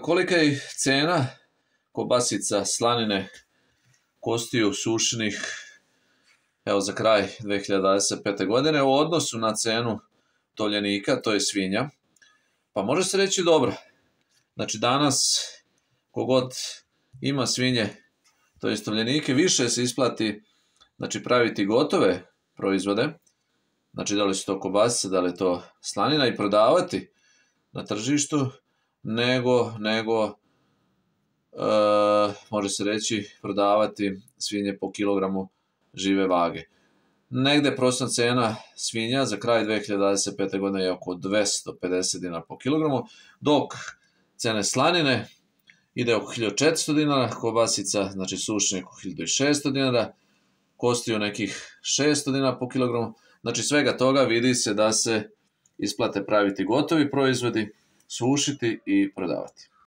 Kolika je cena kobasica, slanine, kostiju, sušenih, evo za kraj 2025. godine u odnosu na cenu tovljenika, to je svinja? Pa može se reći dobro. Znači danas kogod ima svinje, to je tovljenike, više se isplati praviti gotove proizvode, znači da li su to kobasice, da li je to slanina i prodavati na tržištu, nego može se reći prodavati svinje po kilogramu žive vage. Negde prosječna cena svinja za kraj 2025. godine je oko 250 dinara po kilogramu, dok cene slanine ide oko 1400 dinara, kobasica, znači sušenih oko 1600 dinara, kostiju nekih 600 dinara po kilogramu. Znači svega toga vidi se da se isplate praviti gotovi proizvodi, sušiti i prodavati.